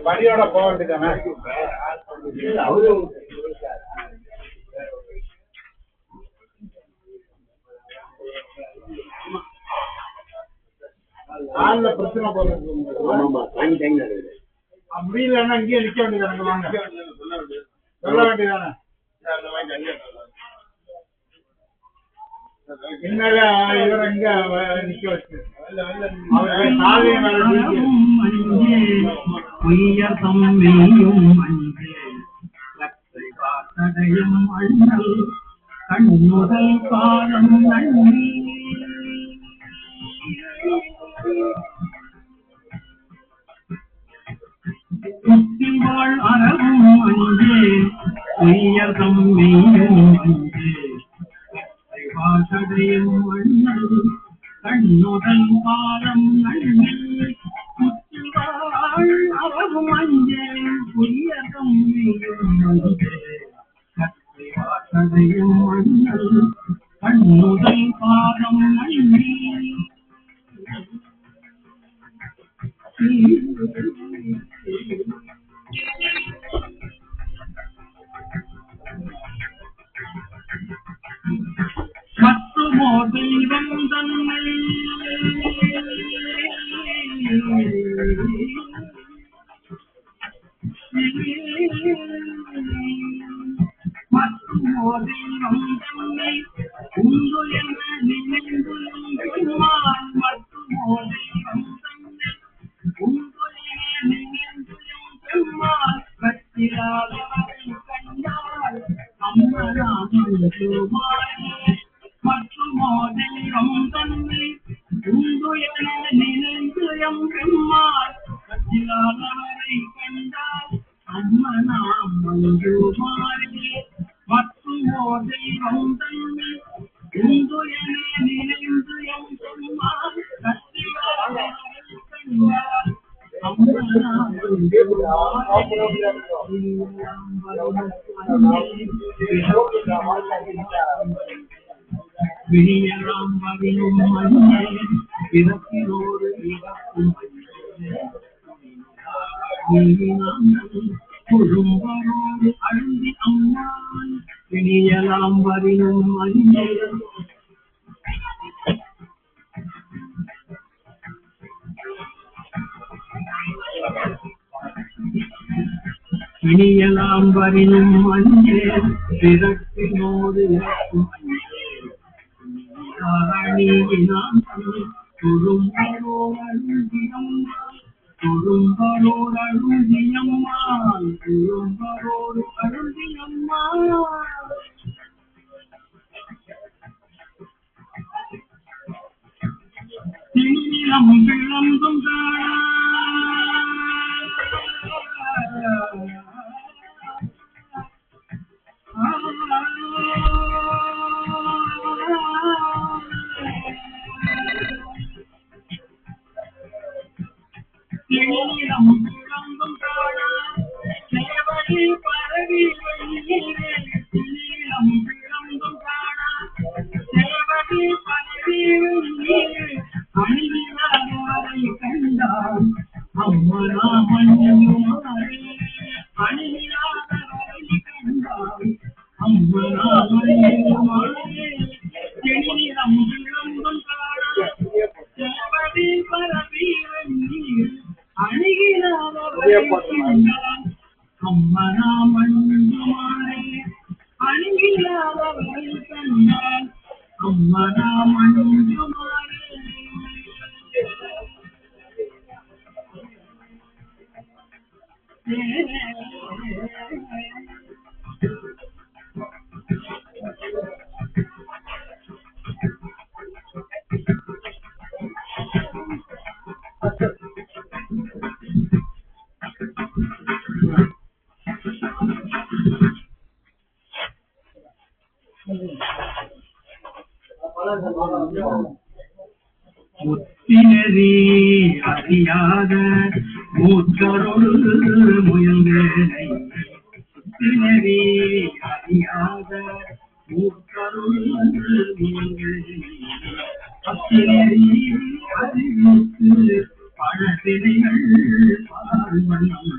படியோட போக வேண்டியதானே? ஆள்ல பிரச்சனை போறது அப்படி இல்லைன்னா இங்கேயே நிக்க வேண்டியதானே? சொல்ல வேண்டியதானே? இன்னால இவரை இங்க நிக்க வச்சு கண்ணுதல் காலம் நன்றி வாழ் அறவும் அஞ்சே உயர்தம் மெய்யும் அஞ்சே வாசடையும் மண்ணல் கண்ணுதல் காலம் நன்றி முதல் பாதம் நன்றி மற்றுமோ தெய்வம் தன்னை மற்றுமோ தெய்வம் தன்னை உண்டு என நினைந்து எம்பெருமான் மற்றுமோ தெய்வம் தன்னை உண்டு என நினைந்து எம்பெருமான் கற்றிலாதவரை கண்டால் அம்மனாமன்றுமாயே மற்றுமோ தெய்வம் தன்னை உண்டு என நினைந்து எம்பெருமான் கற்றிலாதவரை கண்டால் அம்மனாமன்றுமாயே மற்றுமோ தெய்வம் தன்னை உண்டு என நினைந்து எம்பெருமான் கற்றிலாதவரை கண்டால் விழியலாம்பரியும் மண்ணே பிறப்பினோடு இறக்கும் குழும்பரோடு அழுந்தி அம்மான் விழியலாம்பரியும் மண்ணே இனியலாம் வரினும் அஞ்சே பிறப்பினோடு இருக்கும் அணியினான் துரும்பரோடு அழுதியம்மான் துரும்பரோடு அழுதியம்மான் துரும்பரோடு அழுதியம்மான் திணிலம் விளம்பும் திணிலம் விளம்பும் சேவடி பரவி வெள்ளீரே திணிலம் விளம்பும் சேவடி பரவி வெள்ளீரே அணியாரை கண்டான் அம்மனாமன்றுமாரே அணியாரை கண்டான் அம்மனாமன்றுமாரே திணிலம் விளம்பும் சேவடி பரவி வெள்ளீரே அணியாரை கண்டான் அம்மனாமன்றுமாரே அணியாரை கண்டான் அம்மனாமன்றுமாரே முத்தினரி அறியாத மூத்தரோடு முயங்கனை முத்தினரி அறியாத மூத்தரோடு முயங்கனை பத்தினரி அறிவித்து பழத்தினைகள் பார்வனம்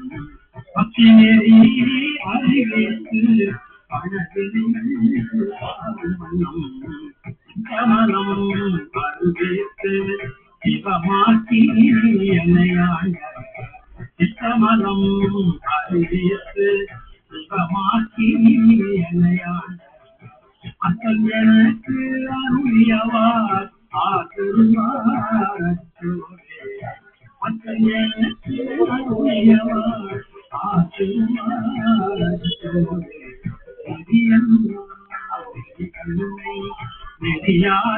பத்தினரி அறிவித்து பழத்தினைகள் பார்வனம் கமலம் பருவேத்து சிவமாக்கி என்னையாண்ட கமலம் பருவேத்து சிவமாக்கி என்னையாண்ட அத்தல் எனக்கு அருளியவார் ஆசிர்வாதத்தோரே அத்தல் எனக்கு அருளியவார் ஆசிர்வாதத்தோரே நெறியாக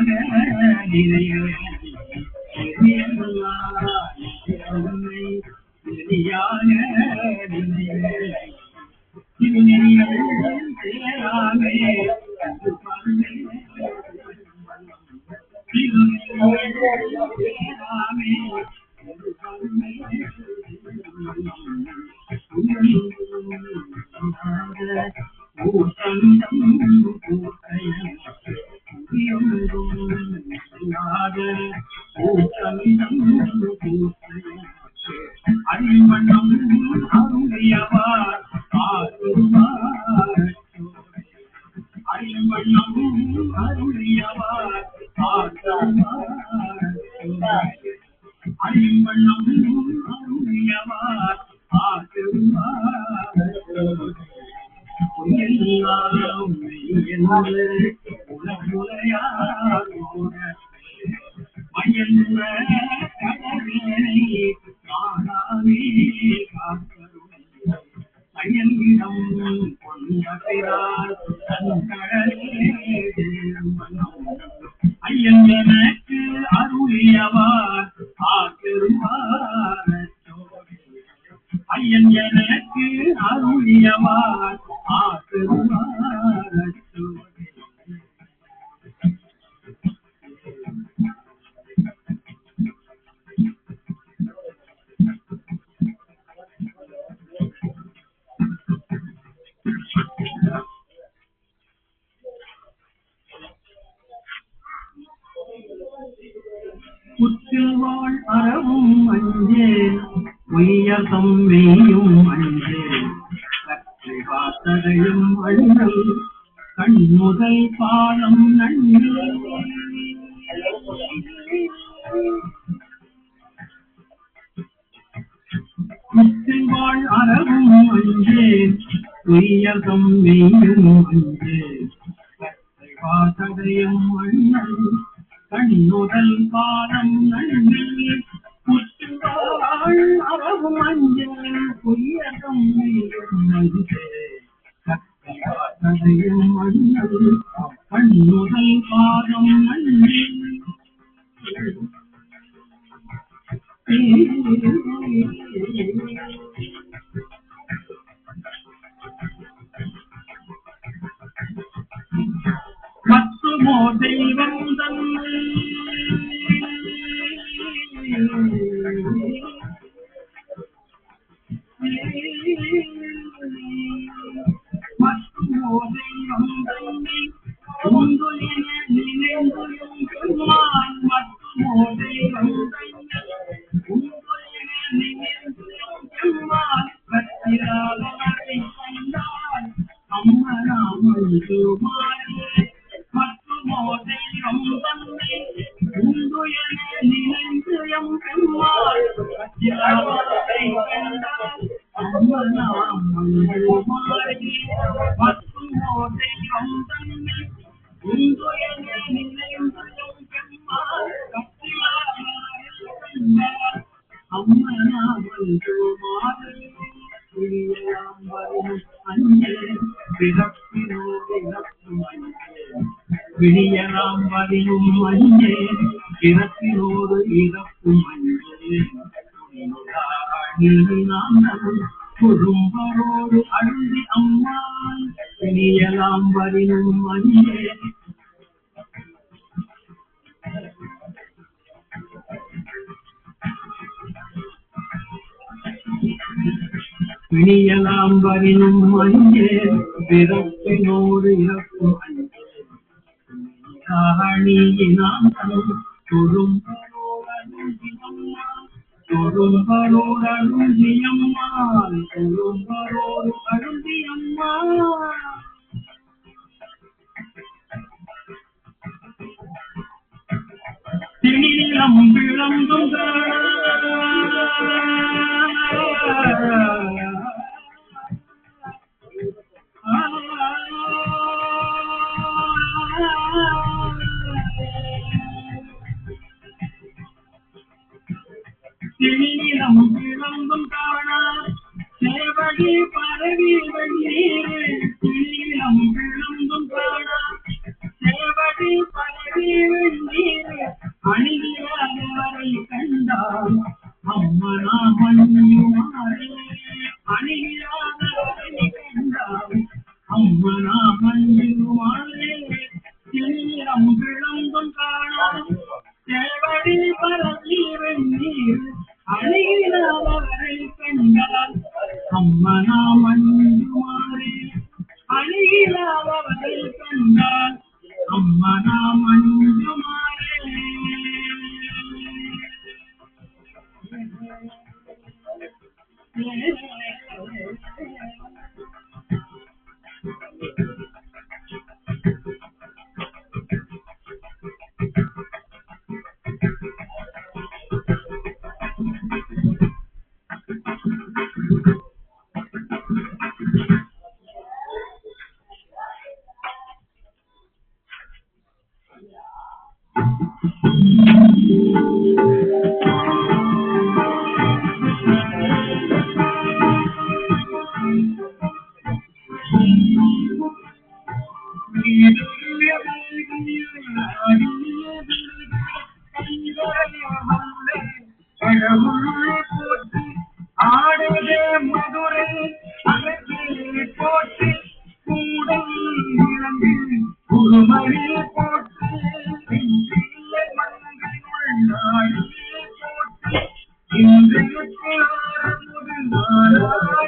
ஐம்பண்ணம் அருளியவார் ஆற்றுவார் பொய்யெல்லாம் மெய்யென்று உலகுலையார் மயன்ற கடலை காணாமே காத்தருளை அயலிடம் கொண்டார் தன்கடலே ஐயன் எனக்கு அருளியவார் ஆற்றுவார் ஐயன் எனக்கு அருளியவார் ஆற்றுவார் குற்றில்வாழ் அறவும் அஞ்சேன் உயர்தம் மெய்யும் அஞ்சேன் கற்றை காத்ததையும் அண்ணல் கண்முதல் பாதம் நன்றி குற்றில்வாழ் அறவும் அஞ்சேன் உயர்தம் மெய்யும் அஞ்சேன் கற்றை காத்ததையும் அண்ணல் கண்ணுதல் பாதம் நன்றி குற்றுவாள் அறவும் அஞ்சேன் பொய்யகம் நன்றே கற்றையும் அண்ணல் கண்ணுதல் பாதம் நன்றி மற்றுமோ தெய்வம் தன்னை மற்றுமோ தெய்வம் தன்னை உண்டு என நினைந்தும் பெருமான் மற்றுமோ தெய்வம் தன்னை உண்டு என நினைந்தும் பெருமான் பத்திராளரை கண்டால் அம்மனாமல் மாறியே மற்றுமோ தெய்வம் தன்னை உண்டு என நினைந்து எம் பெருமாள் பத்திராளரை கண்டால் அம்மனாமல் மாறியே மற்றுமோ தெய்வம் தன்னை உண்டு என நினைந்து எம் பெருமாள் பத்திராளரை கண்டால் அம்மனாமல் மாறியே விழியலாம் வரியும் மஞ்சே பிறப்பினோடு இறப்பும் மஞ்சே குறும்பரோடு அழுதி அம்மாள் விழியலாம் வரியும் மஞ்சே விழியலாம் வரினும் மஞ்சே பிறப்பினோடு இறப்பும் மஞ்சே அணியினாம் தொழும்பரோடு அழுந்தியம்மாள் தொழும்பரோடு அழுந்தியம்மாள் திணிலம் விளங்கும் திணிலம் விளங்கும் காணா சேவடி பரவி வெண்ணீர் திணிலம் விளங்கும் காணா சேவடி பரவி வெண்ணீர் அணிகிறாரை கண்டால் அம்மனா மண்ணுமாறே அணிகிறாரை கண்டால் அம்மனா மண்ணுமாறே திணிலம் விளங்கும் காணா சேவடி பரவி வெண்ணீர் அணிகிறாரை கண்டால் அம்மனா மண்ணுமாறே அணிகிறாரை கண்டால் அம்மனா மண்ணுமாறே போற்றி ஆடுதே மதுரை அழகே போற்றி கூடல் இளங்கில் குருமணி போற்றி இல்லை மன்றினுள் நாடி போற்றி இன்றைய நாராயண